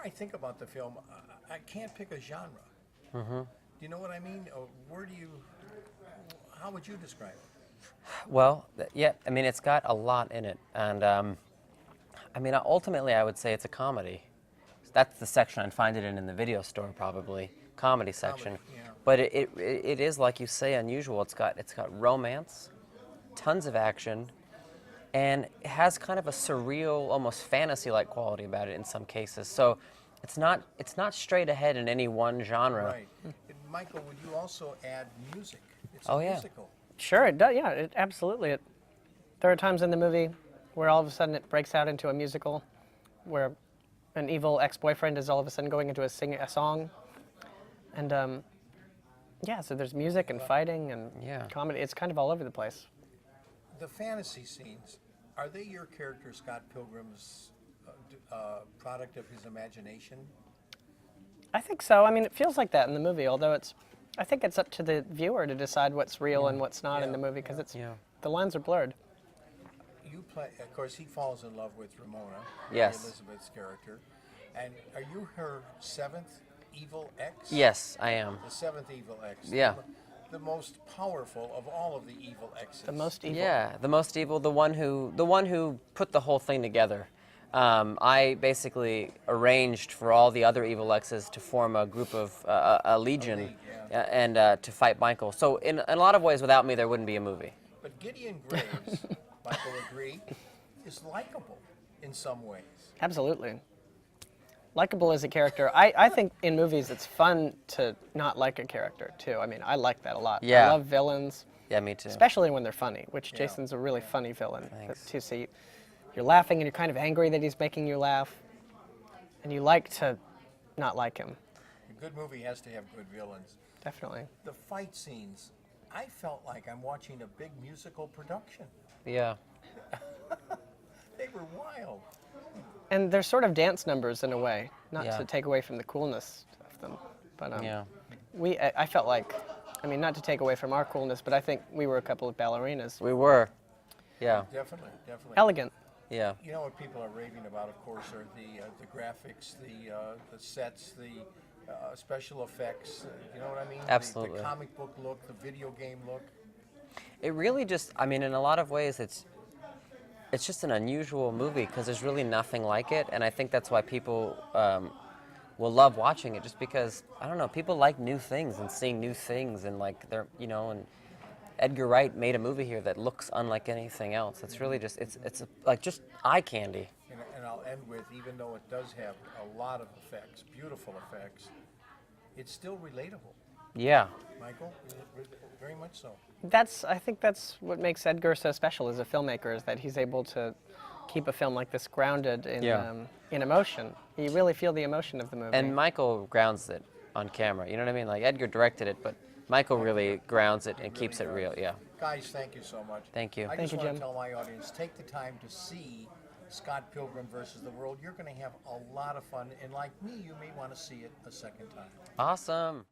I think about the film, I can't pick a genre. Mm-hmm. Do you know what I mean? Or how would you describe it? Well, yeah, I mean, it's got a lot in it. And, I mean, ultimately, I would say it's a comedy. That's the section I'd find it in the video store, probably. Comedy section. Comedy, yeah. But it is, like you say, unusual. It's got romance, tons of action, and it has kind of a surreal, almost fantasy-like quality about it in some cases. So it's not straight ahead in any one genre. Right. And Michael, would you also add music? It's Oh, a yeah. musical. Sure, it does. Yeah, absolutely. There are times in the movie where all of a sudden it breaks out into a musical, where an evil ex-boyfriend is all of a sudden going into a song, and yeah. So there's music and fighting and comedy. It's kind of all over the place. The fantasy scenes, are they your character, Scott Pilgrim's product of his imagination? I think so. I mean, it feels like that in the movie, although I think it's up to the viewer to decide what's real and what's not in the movie, because the lines are blurred. You play, of course, he falls in love with Ramona, Yes. Elizabeth's character. And are you her seventh evil ex? Yes, I am. The seventh evil ex. Yeah. The most powerful of all of the evil exes. The most evil. Yeah, the most evil, the one who put the whole thing together. I basically arranged for all the other evil exes to form a group of a legion, and to fight Michael. So in a lot of ways, without me, there wouldn't be a movie. But Gideon Graves, Michael agree, is likable in some ways. Absolutely. Likable as a character. I think in movies it's fun to not like a character, too. I mean, I like that a lot. Yeah. I love villains. Yeah, me too. Especially when they're funny, which Jason's a really funny villain. Thanks. To see, you're laughing and you're kind of angry that he's making you laugh, and you like to not like him. A good movie has to have good villains. Definitely. The fight scenes, I felt like I'm watching a big musical production. Yeah. They were wild. And they're sort of dance numbers in a way, not Yeah. to take away from the coolness of them. But Yeah. I felt like, I mean, not to take away from our coolness, but I think we were a couple of ballerinas. We were. Yeah. Definitely, definitely. Elegant. Yeah. You know what people are raving about, of course, are the graphics, the sets, the special effects. You know what I mean? Absolutely. The comic book look, the video game look. It really just, I mean, in a lot of ways, it's just an unusual movie because there's really nothing like it, and I think that's why people will love watching it, just because, I don't know, people like new things and seeing new things, and like they're, you know, and Edgar Wright made a movie here that looks unlike anything else. It's really just, it's like just eye candy. And I'll end with, even though it does have a lot of effects, beautiful effects, it's still relatable. Yeah. Michael, very much so. I think that's what makes Edgar so special as a filmmaker, is that he's able to keep a film like this grounded in emotion. You really feel the emotion of the movie. And Michael grounds it on camera. You know what I mean? Like Edgar directed it, but Michael really grounds it and keeps it real. Yeah. Guys, thank you so much. Thank you. I Thank just you, want Jim. to tell my audience, take the time to see Scott Pilgrim versus the World. You're going to have a lot of fun, and like me, you may want to see it a second time. Awesome.